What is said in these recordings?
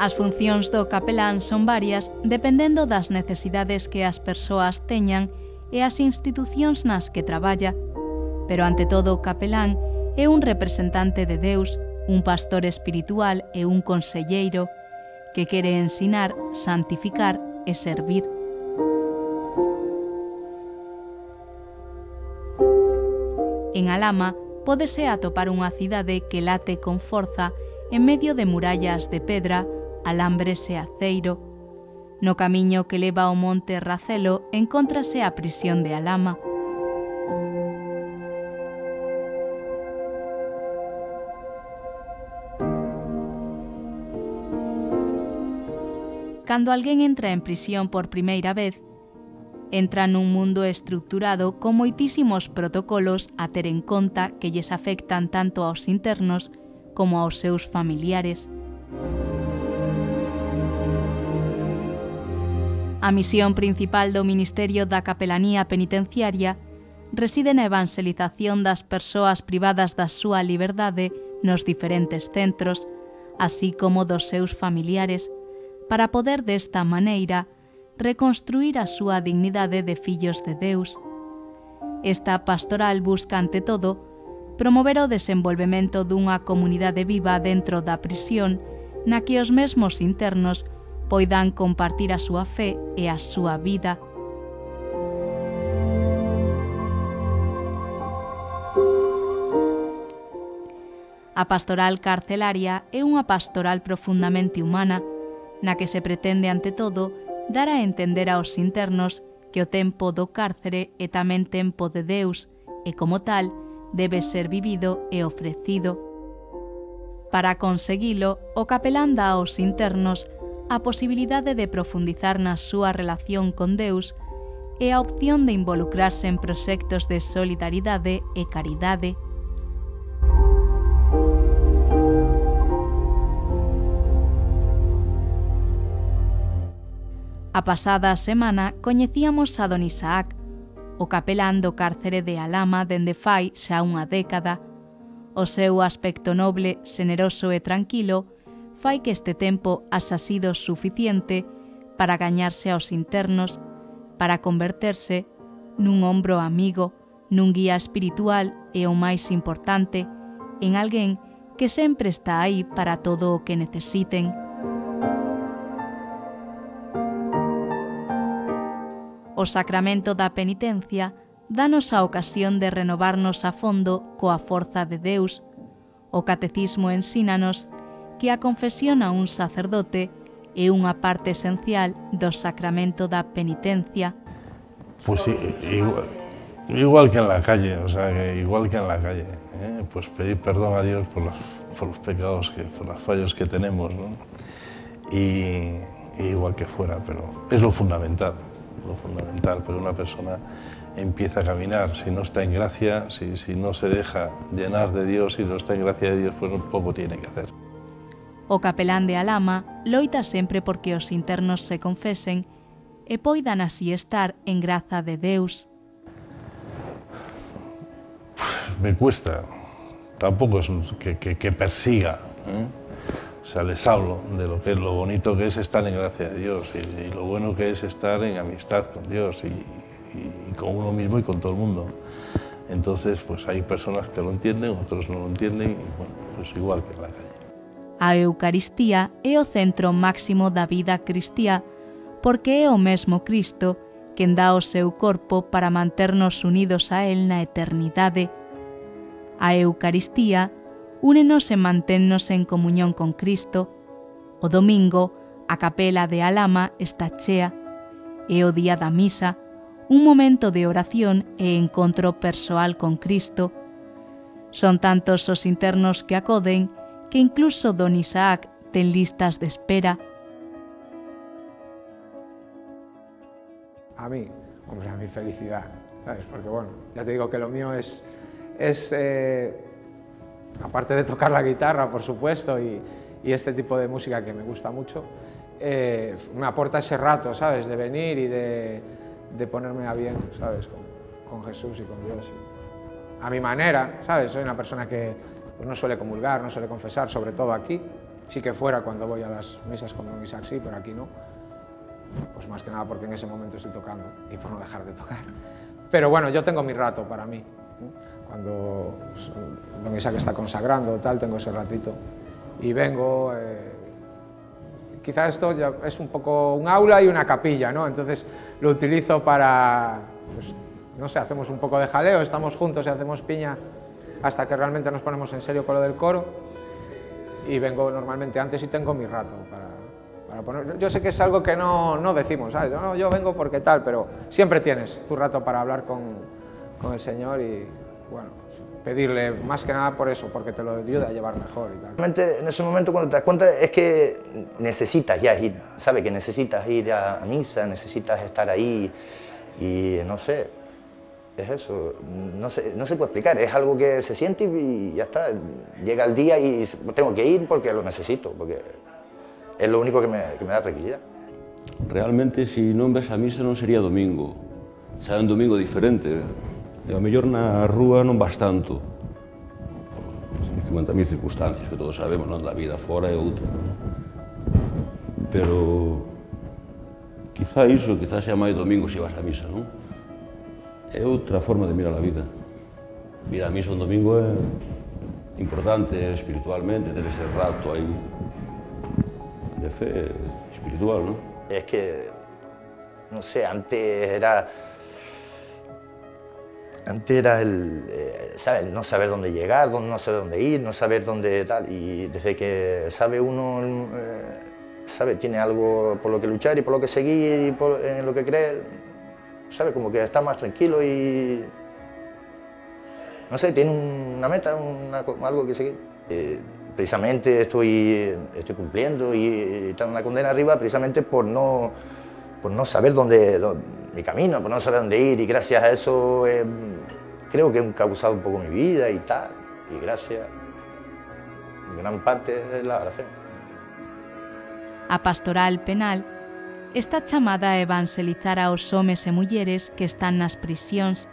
As funcións do capelán son varias dependendo das necesidades que as persoas teñan e as institucións nas que traballa, pero ante todo o capelán é un representante de Deus, un pastor espiritual e un conselleiro que quere ensinar, santificar e servir. En Alhama pódese atopar unha cidade que late con forza en medio de murallas de pedra, alambres e aceiro. No camiño que leva ao monte Racelo encóntrase a prisión de Alhama. Cando alguén entra en prisión por primeira vez, entra nun mundo estructurado con moitísimos protocolos a ter en conta que lles afectan tanto aos internos como aos seus familiares. A misión principal do Ministerio da Capelanía Penitenciaria reside na evangelización das persoas privadas da súa liberdade nos diferentes centros, así como dos seus familiares, para poder desta maneira reconstruir a súa dignidade de fillos de Deus. Esta pastoral busca, ante todo, promover o desenvolvemento dunha comunidade viva dentro da prisión na que os mesmos internos poidan compartir a súa fe e a súa vida. A pastoral carcelaria é unha pastoral profundamente humana, na que se pretende, ante todo, dar a entender aos internos que o tempo do cárcere é tamén tempo de Deus e, como tal, debe ser vivido e ofrecido. Para conseguilo, o capelán dá aos internos a posibilidade de profundizar na súa relación con Deus e a opción de involucrarse en proxectos de solidaridade e caridade. A pasada semana coñecíamos a don Isaac, o capelán do cárcere de Alhama dende fai xa unha década. O seu aspecto noble, xeneroso e tranquilo fai que este tempo haxa sido suficiente para gañarse aos internos, para converterse nun ombro amigo, nun guía espiritual e, o máis importante, en alguén que sempre está aí para todo o que necesiten. O sacramento da penitencia danos a ocasión de renovarnos a fondo coa forza de Deus. O catecismo ensínanos que a confesión a un sacerdote é unha parte esencial do sacramento da penitencia. Pues igual que en la calle, igual que en la calle, pues pedir perdón a Dios por los pecados, por los fallos que tenemos, ¿no? Y igual que fuera, pero es lo fundamental, porque una persona empieza a caminar, si no está en gracia, si no se deja llenar de Dios y no está en gracia de Dios, pues poco tiene que hacer. O capelán de Alhama loita sempre porque os internos se confesen e poidan así estar en graza de Deus. Me cuesta, tampoco es que persiga, O sea, les hablo de lo bonito que es estar en gracia de Dios y lo bueno que es estar en amistad con Dios y con uno mismo y con todo el mundo. Entonces, pues hay personas que lo entienden, otros no lo entienden y bueno, pues igual que en la calle. A Eucaristía é o centro máximo da vida cristía, porque é o mesmo Cristo quen dá o seu corpo para manternos unidos a Él na eternidade. A Eucaristía únenos e mantennos en comuñón con Cristo. O domingo, a capela de Alhama está chea. É o día da misa, un momento de oración e encontro persoal con Cristo. Son tantos os internos que acoden que incluso don Isaac ten listas de espera. A mí felicidad, ¿sabes? Porque bueno, ya te digo que lo mío es aparte de tocar la guitarra, por supuesto, y este tipo de música que me gusta mucho, me aporta ese rato, ¿sabes? De venir y de ponerme a bien, ¿sabes? Con Jesús y con Dios. A mi manera, ¿sabes? Soy una persona que pues, no suele comulgar, no suele confesar, sobre todo aquí. Sí que fuera cuando voy a las misas con don Isaac, sí, pero aquí no. Pues más que nada porque en ese momento estoy tocando y por no dejar de tocar. Pero bueno, yo tengo mi rato para mí. Cuando pues, don Isaac está consagrando, tal, tengo ese ratito. Y vengo... quizá esto ya es un poco un aula y una capilla, ¿no? Entonces lo utilizo para... Pues, no sé, hacemos un poco de jaleo, estamos juntos y hacemos piña hasta que realmente nos ponemos en serio con lo del coro. Y vengo normalmente antes y tengo mi rato para poner... Yo sé que es algo que no decimos, ¿sabes? No, yo vengo porque tal, pero siempre tienes tu rato para hablar con el Señor y, bueno, pedirle más que nada por eso, porque te lo ayuda a llevar mejor y tal. Realmente en ese momento cuando te das cuenta es que necesitas ya ir, ¿sabes? Que necesitas ir a misa, necesitas estar ahí y no sé, es eso, no se puede explicar, es algo que se siente y ya está, llega el día y tengo que ir porque lo necesito, porque es lo único que me da tranquilidad. Realmente, si non ves a misa non sería domingo, será un domingo diferente. E ao mellor na rúa non vas tanto, por 50.000 circunstancias que todos sabemos, non, da vida fora é outra. Pero quizá iso, quizá sea máis domingo se vas a misa, non? É outra forma de mirar a vida. Ir a misa un domingo é importante espiritualmente, ter ese rato aí de fe espiritual, non? Es que, no sé, antes era ¿sabes? No saber dónde llegar, no saber dónde ir, no saber dónde tal, y desde que sabe uno, sabe, tiene algo por lo que luchar y por lo que seguir y en lo que cree, sabe, como que está más tranquilo y, no sé, tiene una meta, algo que seguir. Precisamente estoy cumpliendo y está una condena arriba precisamente por no saber mi camino, por no saber dónde ir, y gracias a eso creo que he causado un poco mi vida y tal, y gracias, en gran parte, es la fe. A Pastoral Penal está chamada a evangelizar aos homes e mulleres que están nas prisións.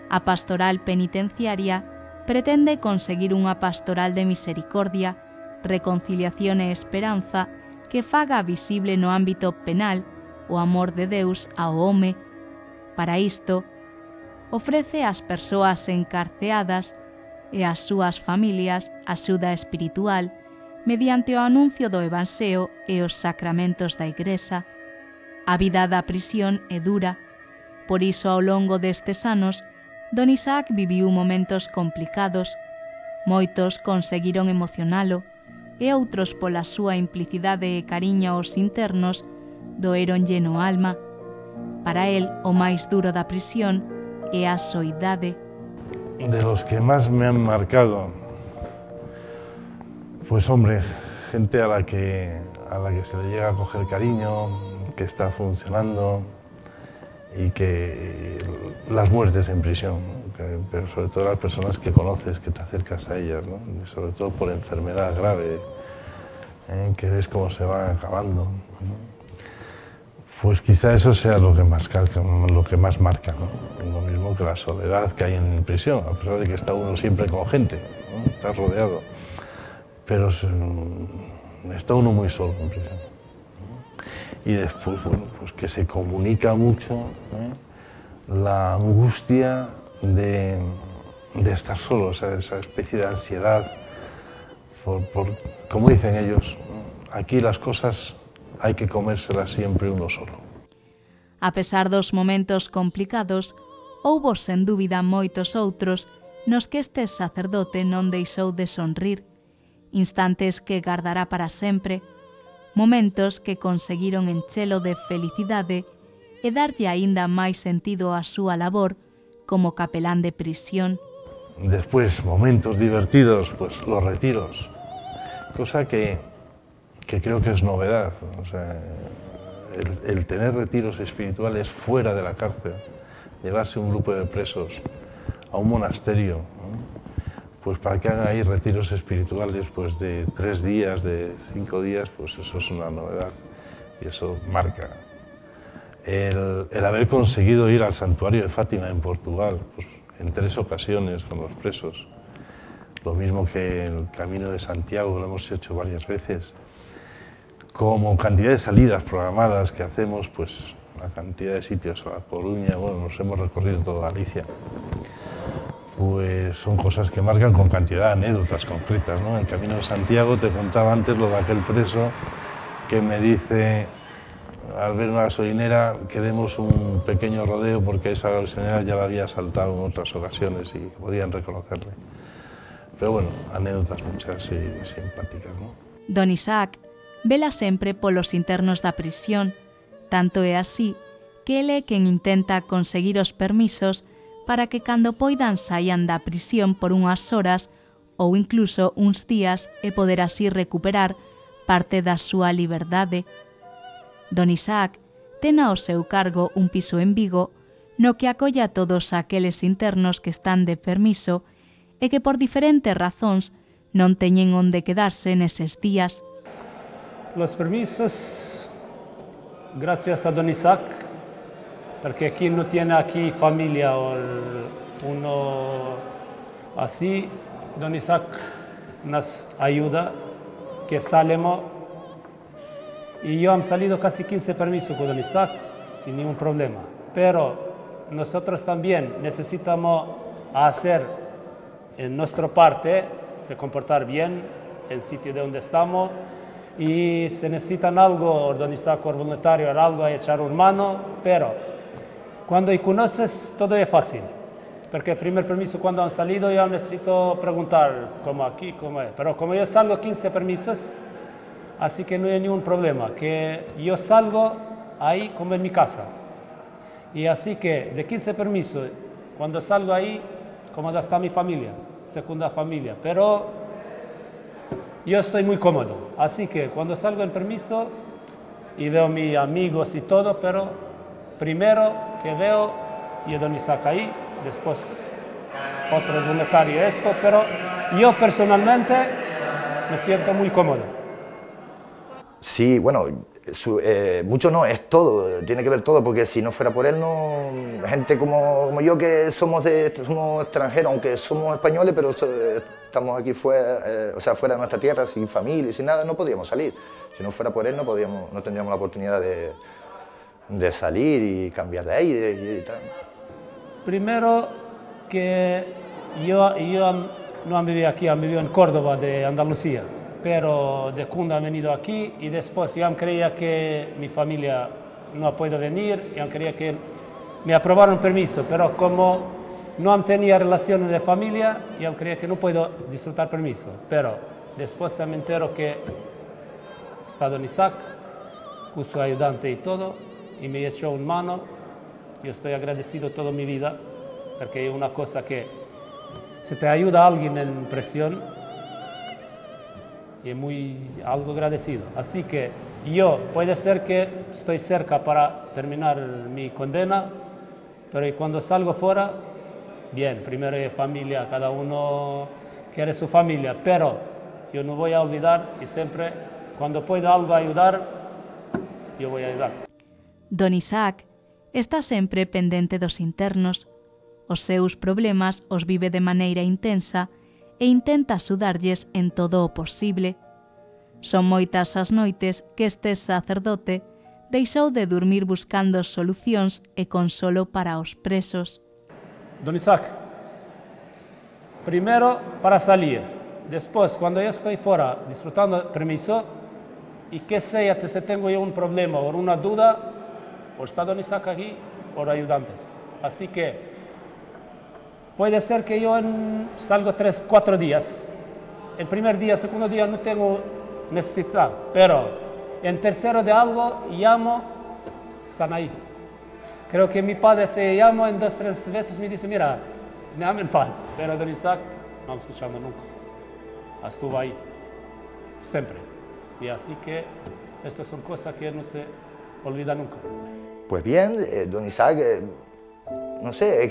A Pastoral Penitenciaria pretende conseguir unha pastoral de misericordia, reconciliación e esperanza que faga visible no ámbito penal o amor de Deus ao home. Para isto, ofrece ás persoas encarceadas e ás súas familias axuda espiritual mediante o anuncio do Evanxeo e os sacramentos da Igrexa. A vida da prisión é dura, por iso ao longo destes anos don Isaac viviu momentos complicados, moitos conseguiron emocionalo e outros pola súa implicidade e cariño aos internos doeronlle no alma. Para él, o máis duro da prisión é a soidade. De los que más me han marcado, pues hombre, gente a la que se le llega a coger cariño, que está funcionando, y que las muertes en prisión, pero sobre todo las personas que conoces, que te acercas a ellas, ¿no? Y sobre todo por enfermedad grave, que ves cómo se van acabando, ¿no? Pues quizá eso sea lo que más marca, ¿no? Lo mismo que la soledad que hay en prisión, a pesar de que está uno siempre con gente, ¿no? Está rodeado, pero está uno muy solo en prisión. Y después, bueno, pues que se comunica mucho la angustia de estar solo, o sea, esa especie de ansiedad, como dicen ellos, aquí las cosas hai que comérselas siempre uno solo. A pesar dos momentos complicados, houbo sen dúbida moitos outros nos que este sacerdote non deixou de sonrir, instantes que gardará para sempre, momentos que conseguiron enchelo de felicidade e darlle aínda máis sentido á súa labor como capelán de prisión. Después, momentos divertidos, pues los retiros, cosa que creo que es novedad. O sea, el tener retiros espirituales fuera de la cárcel, llevarse un grupo de presos a un monasterio, ¿no? Pues para que hagan ahí retiros espirituales pues de 3 días, de 5 días, pues eso es una novedad y eso marca. El haber conseguido ir al santuario de Fátima en Portugal, pues en 3 ocasiones con los presos, lo mismo que el Camino de Santiago, lo hemos hecho varias veces. como cantidad de salidas programadas que hacemos, pues la cantidad de sitios a La Coruña, bueno, nos hemos recorrido toda Galicia, pues son cosas que marcan con cantidad de anécdotas concretas, ¿no? En Camino de Santiago te contaba antes lo de aquel preso que me dice, al ver una gasolinera, que demos un pequeño rodeo porque esa gasolinera ya la había asaltado en otras ocasiones y podían reconocerle. Pero bueno, anécdotas muchas y simpáticas, ¿no? Don Isaac vela sempre polos internos da prisión, tanto é así que ele é quen intenta conseguir os permisos para que cando poidan saian da prisión por unhas horas ou incluso uns días e poder así recuperar parte da súa liberdade. Don Isaac ten ao seu cargo un piso en Vigo no que acolle a todos aqueles internos que están de permiso e que por diferentes razóns non teñen onde quedarse neses días. Los permisos, gracias a Don Isaac, porque aquí no tiene aquí familia o uno así, Don Isaac nos ayuda, que salimos, y yo han salido casi 15 permisos con Don Isaac sin ningún problema, pero nosotros también necesitamos hacer en nuestra parte, se comportar bien en el sitio de donde estamos, y si necesitan algo, organizar con voluntario, algo, echar una mano, pero cuando conoces todo es fácil, porque el primer permiso cuando han salido yo necesito preguntar cómo aquí, cómo es, pero como yo salgo 15 permisos, así que no hay ningún problema, que yo salgo ahí como en mi casa, y así que de 15 permisos, cuando salgo ahí, como está mi familia, segunda familia, pero yo estoy muy cómodo, así que cuando salgo en permiso y veo a mis amigos y todo, pero primero que veo y Don Isaac ahí, después otros voluntarios esto, pero yo personalmente me siento muy cómodo. Sí, bueno, mucho no, es todo, tiene que ver todo, porque si no fuera por él, no, gente como yo que somos extranjeros, aunque somos españoles, pero estamos aquí fuera, o sea, fuera de nuestra tierra, sin familia y sin nada, no podíamos salir. Si no fuera por él, no tendríamos la oportunidad de salir y cambiar de aire y tal. Primero que yo no han vivido aquí, han vivido en Córdoba, de Andalucía, pero de Cunda han venido aquí y después yo creía que mi familia no ha podido venir, yo creía que me aprobaron permiso, pero como no han tenido relaciones de familia, yo creía que no puedo disfrutar permiso, pero después me entero que está Don Isaac, con su ayudante y todo, y me echó una mano. Yo estoy agradecido toda mi vida, porque es una cosa que si te ayuda a alguien en prisión, y muy algo agradecido. Así que yo puede ser que estoy cerca para terminar mi condena, pero cuando salgo fuera, bien, primero es familia, cada uno quiere su familia, pero yo no voy a olvidar y siempre cuando pueda algo ayudar, yo voy a ayudar. Don Isaac está sempre pendente dos internos. Os seus problemas os vive de maneira intensa e intenta axudarlles en todo o posible. Son moitas as noites que este sacerdote deixou de dormir buscando solucións e consolo para os presos. Don Isaac, primero para salir, después cuando yo estoy fuera disfrutando permiso y que sea si tengo yo un problema o una duda, o está Don Isaac aquí o ayudantes. Así que puede ser que yo salgo 3, 4 días. El primer día, segundo día no tengo necesidad, pero en tercero de algo llamo, están ahí. Creo que mi padre se llama en 2, 3 veces me dice, mira, me llama en paz, pero Don Isaac no escuchando nunca. Estuvo ahí, siempre. Y así que estas son cosas que no se olvidan nunca. Pues bien, Don Isaac, no sé,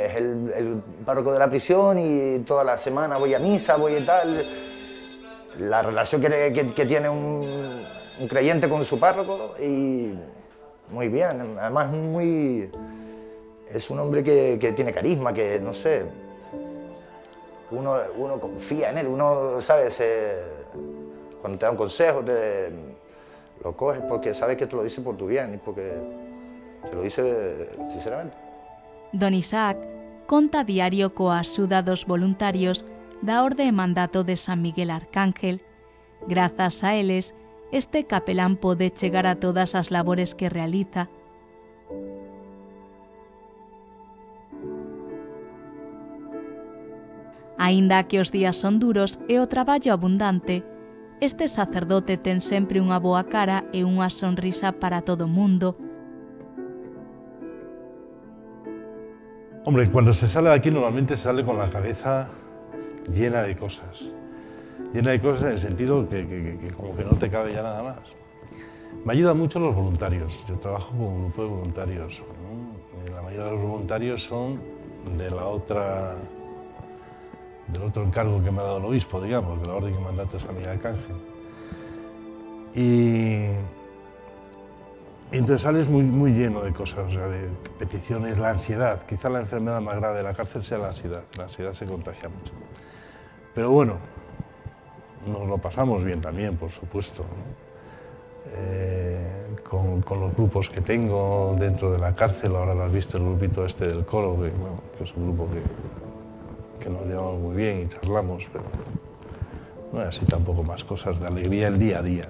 es el párroco de la prisión y toda la semana voy a misa, voy y tal. La relación que tiene un creyente con su párroco y muy bien, además es un hombre que tiene carisma, que no sé, uno confía en él, uno, ¿sabes? Cuando te da un consejo, lo coges porque sabes que te lo dice por tu bien y porque te lo dice sinceramente. Don Isaac conta diario coa axuda dos voluntarios da Orde e Mandato de San Miguel Arcángel. Grazas a eles, este capelán pode chegar a todas as labores que realiza. Aínda que os días son duros e o traballo abundante, este sacerdote ten sempre unha boa cara e unha sonrisa para todo o mundo. Hombre, cuando se sale de aquí normalmente se sale con la cabeza llena de cosas. Llena de cosas en el sentido que como que no te cabe ya nada más. Me ayudan mucho los voluntarios. Yo trabajo con un grupo de voluntarios, ¿no? La mayoría de los voluntarios son del otro encargo que me ha dado el obispo, digamos, de la Orden y Mandato de San Miguel Arcángel. Y entonces sales muy lleno de cosas, o sea, de peticiones, la ansiedad. Quizá la enfermedad más grave de la cárcel sea la ansiedad. La ansiedad se contagia mucho. Pero bueno, nos lo pasamos bien también, por supuesto, ¿no? Con los grupos que tengo dentro de la cárcel. Ahora lo has visto, el grupito este del coro, que, bueno, que es un grupo que nos llevamos muy bien y charlamos, pero no es así tampoco, más cosas de alegría el día a día,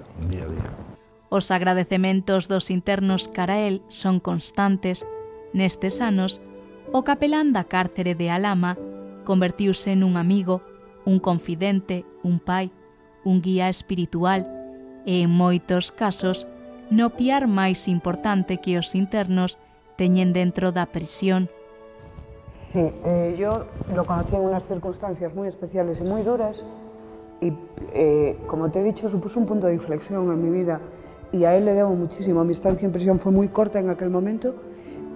Os agradecementos dos internos cara a él son constantes. Nestes anos, o capelán da cárcere de Alhama convertiuse nun amigo, un confidente, un pai, un guía espiritual e, en moitos casos, no piar máis importante que os internos teñen dentro da prisión. Sí, yo lo conocí en unas circunstancias muy especiales y muy duras y, como te he dicho, supuso un punto de inflexión en mi vida y a él le debo muchísimo. Mi estancia en prisión fue muy corta en aquel momento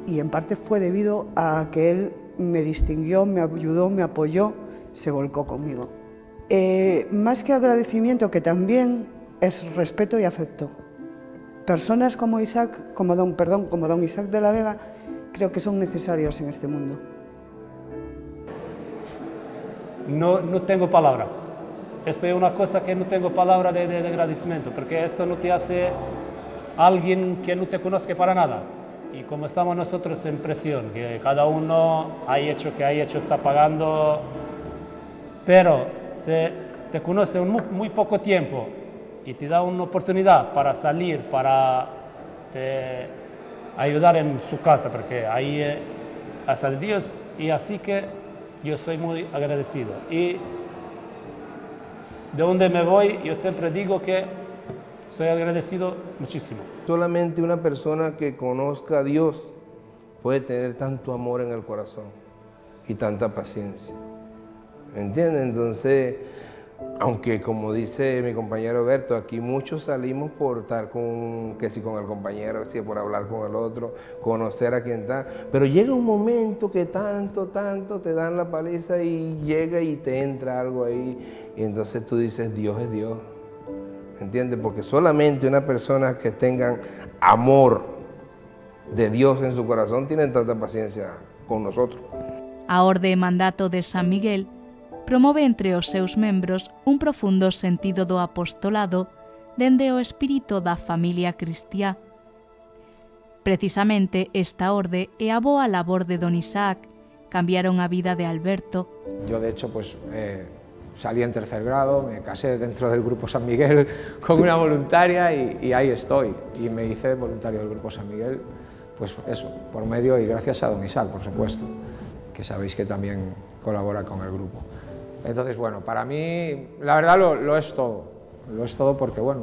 y en parte fue debido a que él me distinguió, me ayudó, me apoyó, se volcó conmigo. Más que agradecimiento, que también es respeto y afecto. Personas como Isaac, como don Isaac de la Vega, creo que son necesarios en este mundo. No tengo palabra. Esto es una cosa que no tengo palabra de agradecimiento, porque esto no te hace alguien que no te conozca para nada. Y como estamos nosotros en prisión, que cada uno ha hecho que ha hecho, está pagando, pero se te conoce un muy poco tiempo y te da una oportunidad para salir, para te ayudar en su casa, porque ahí es casa de Dios, y así que yo soy muy agradecido. Y de donde me voy, yo siempre digo que soy agradecido muchísimo. Solamente una persona que conozca a Dios puede tener tanto amor en el corazón y tanta paciencia. ¿Entiendes? Entonces, aunque como dice mi compañero Berto, aquí muchos salimos por estar con el compañero, que si por hablar con el otro, conocer a quien está, pero llega un momento que tanto te dan la paliza y llega y te entra algo ahí y entonces tú dices, Dios es Dios, ¿entiendes? Porque solamente una persona que tenga amor de Dios en su corazón tiene tanta paciencia con nosotros. A Orde e Mandato de San Miguel promove entre os seus membros un profundo sentido do apostolado dende o espírito da familia cristiá. Precisamente esta orde e a boa labor de don Isaac cambiaron a vida de Alberto. Yo, de hecho, pues salí en tercer grado, me casé dentro del Grupo San Miguel con una voluntaria y ahí estoy. Y me hice voluntario del Grupo San Miguel, pues eso, por medio y gracias a don Isaac, por supuesto, que sabéis que también colabora con el grupo. Entonces, bueno, para mí, la verdad lo es todo porque, bueno,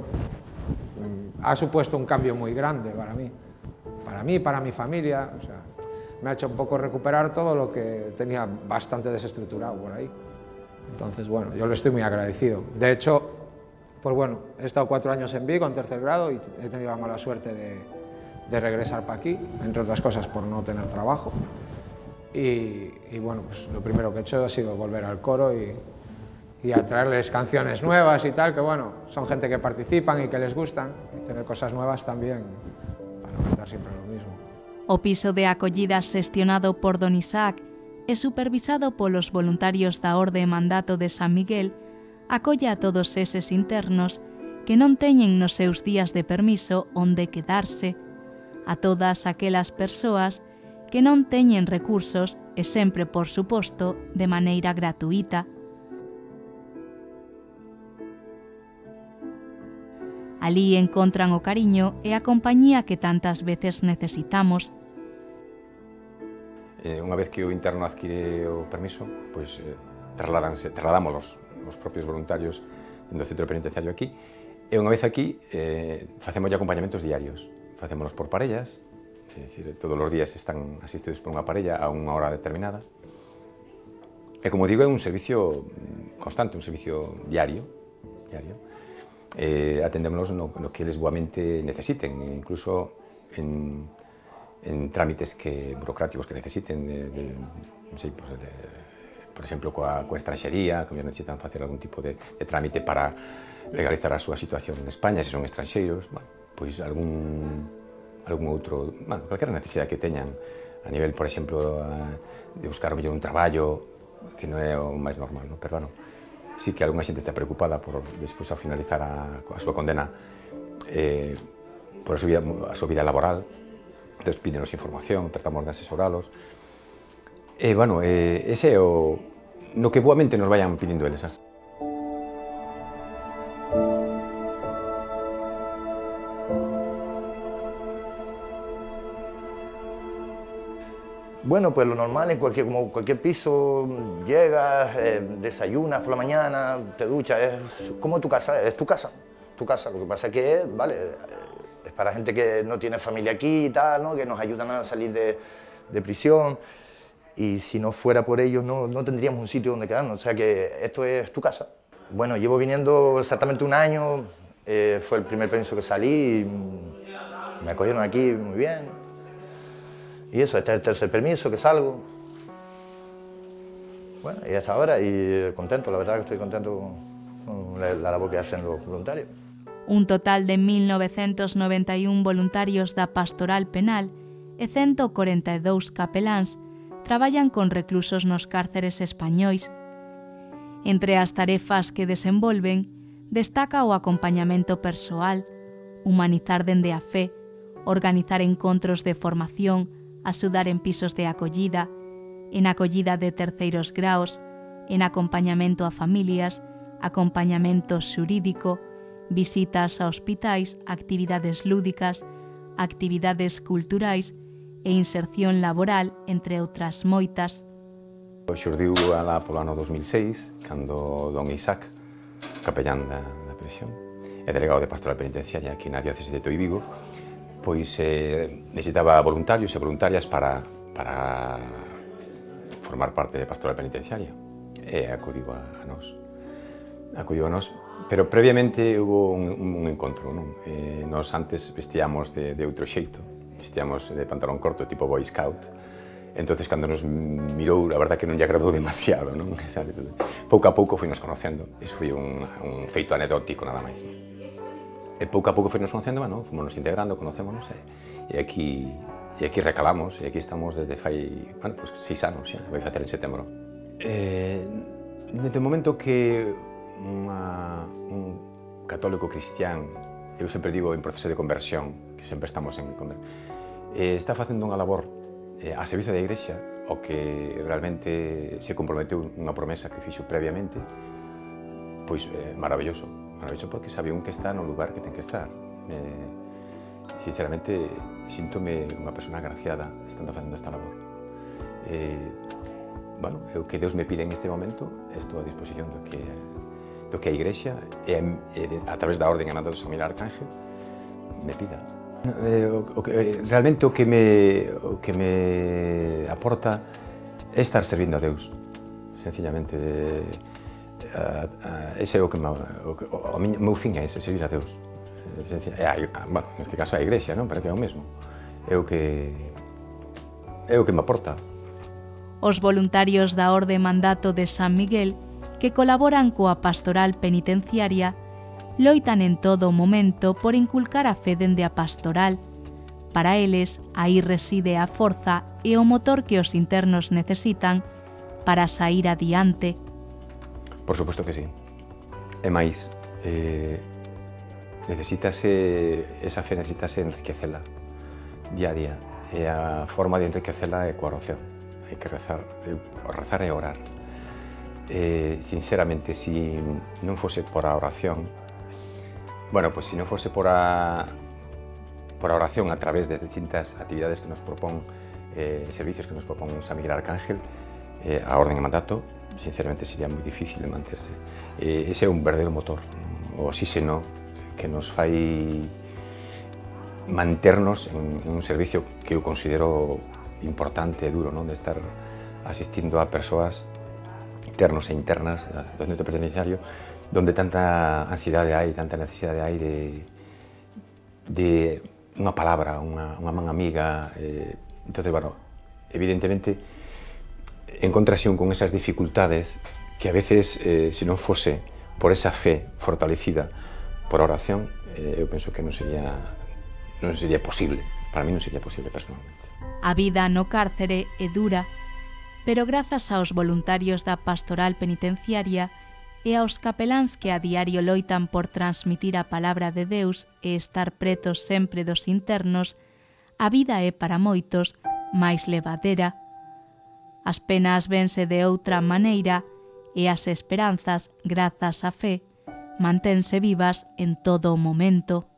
ha supuesto un cambio muy grande para mi familia, o sea, me ha hecho un poco recuperar todo lo que tenía bastante desestructurado por ahí. Entonces, bueno, yo le estoy muy agradecido. De hecho, pues bueno, he estado 4 años en Vigo, en tercer grado, y he tenido la mala suerte de regresar para aquí, entre otras cosas por no tener trabajo. Y bueno, pues lo primero que he hecho ha sido volver al coro y a traerles canciones nuevas y tal, que bueno, son gente que participan y que les gustan, y tener cosas nuevas también, para no cantar siempre lo mismo. O piso de acollida xestionado por don Isaac e supervisado polos voluntarios da Orde e Mandato de San Miguel acolla a todos eses internos que non teñen nos seus días de permiso onde quedarse, a todas aquelas persoas que non teñen recursos e sempre, por suposto, de maneira gratuita. Alí encontran o cariño e a compañía que tantas veces necesitamos. Unha vez que o interno adquire o permiso, pois trasladamos os propios voluntarios do centro penitenciario aquí, e unha vez aquí facemos acompañamentos diarios. Facémonos por parellas, é dicir, todos os días están asistidos por unha parella a unha hora determinada. E como digo, é un servicio constante, un servicio diario. Atendémonos no que eles boamente necesiten, incluso en trámites burocráticos que necesiten, non sei, por exemplo, coa estranxería, que necesitan facer algún tipo de trámite para legalizar a súa situación en España, se son estranxeiros, pois algún outro, calquera necesidade que teñan a nivel, por exemplo, de buscar un traballo, que non é o máis normal, pero sí que algunha xente está preocupada por, despois, ao finalizar a súa condena, por a súa vida laboral. Entón, pídenos información, tratamos de asesoralos. Ese é no que boamente nos vayan pidindo eles. Bueno, pues lo normal, como cualquier piso, llegas, desayunas por la mañana, te duchas, es como tu casa, es tu casa. Lo que pasa es que, vale, es para gente que no tiene familia aquí y tal, ¿no? Que nos ayudan a salir de prisión, y si no fuera por ellos no tendríamos un sitio donde quedarnos, o sea que esto es tu casa. Bueno, llevo viniendo exactamente un año, fue el primer permiso que salí, y me acogieron aquí muy bien. Y eso, este es el tercer permiso que salgo. Bueno, y hasta ahora, y contento, la verdad que estoy contento con la labor que hacen los voluntarios. Un total de 1991 voluntarios da Pastoral Penal e 142 capeláns traballan con reclusos nos cárceres españois. Entre as tarefas que desenvolven, destaca o acompañamento persoal, humanizar dende a fe, organizar encontros de formación, axudar en pisos de acollida, en acollida de terceiros graos, en acompañamento a familias, acompañamento xurídico, visitas a hospitais, actividades lúdicas, actividades culturais e inserción laboral, entre outras moitas. Xurdiu alá polo ano 2006, cando don Isaac, capellán da prisión, e delegado de Pastoral Penitenciaria aquí na diócesis de Tui Vigo, pois necesitaba voluntarios e voluntarias para formar parte de Pastoral Penitenciaria, e acudiu a nós, pero previamente hubo un encontro, non? Nos antes vestíamos de outro xeito, vestíamos de pantalón corto tipo Boy Scout, entonces cando nos mirou, a verdad que non lle agradou demasiado, non? Pouco a pouco foi nos conocendo, iso foi un feito anecdótico nada máis. E pouco a pouco foi nos conocendo, fomos nos integrando, conocémonos, e aquí recalamos, e aquí estamos desde fai, 6 anos xa, vai facer en setembro. Desde o momento que un católico cristián, eu sempre digo en proceso de conversión, que sempre estamos en conversión, está facendo unha labor a servizo da Igrexa, o que realmente se comprometeu unha promesa que fixo previamente, pois maravilloso porque sabe un que está no lugar que ten que estar. Sinceramente, síntome unha persona agraciada estando facendo esta labor. O que Deus me pide en este momento, estou a disposición do que a Igrexa, a través da Orden Ananda do San Miguel Arcángel, me pida. Realmente o que me aporta é estar servindo a Deus, sencillamente. Ese é o meu fin, é ese, servir a Deus. Neste caso a Igrexa, pero que é o mesmo. É o que me aporta. Os voluntarios da Orde Mandato de San Miguel, que colaboran coa Pastoral Penitenciaria, loitan en todo momento por inculcar a fe dende a pastoral. Para eles, aí reside a forza e o motor que os internos necesitan para sair adiante. Por suposto que sí. E máis, esa fe necesitase enriquecela día a día. E a forma de enriquecela é coa oración. Hai que rezar e orar. Sinceramente, si non fose por a oración, bueno, pues si non fose por a oración a través de distintas actividades que nos propón, servicios que nos propón San Miguel Arcángel, a orden e mandato, sinceramente sería moi difícil de manterse. Ese é un verdadeiro motor, o oxígeno que nos fai manternos en un servicio que eu considero importante e duro, non? De estar asistindo a persoas internos e internas do centro penitenciario donde tanta ansiedade hai, tanta necesidade hai de unha palabra, unha man amiga. Entonces, bueno, evidentemente encontrase un con esas dificultades que a veces, se non fose por esa fe fortalecida por oración, eu penso que non sería posible. Para mí non sería posible personalmente. A vida no cárcere é dura, pero grazas aos voluntarios da pastoral penitenciaria e aos capeláns que a diario loitan por transmitir a palabra de Deus e estar pretos sempre dos internos, a vida é para moitos máis levadera. As penas vense de outra maneira e as esperanzas, grazas á fe, mantense vivas en todo o momento.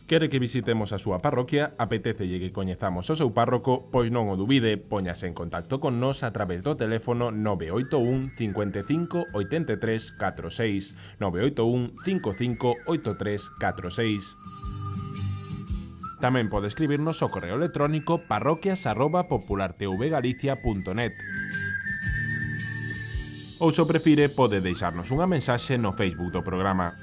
Quere que visitemos a súa parroquia, apetécelle que coñezamos o seu párroco, pois non o dubide, póñase en contacto con nós a través do teléfono 981 55 83 46, 981 55 83 46. Tamén pode escribirnos ao correo electrónico parroquias@populartvgalicia.net. Ou se o prefire, pode deixarnos unha mensaxe no Facebook do programa.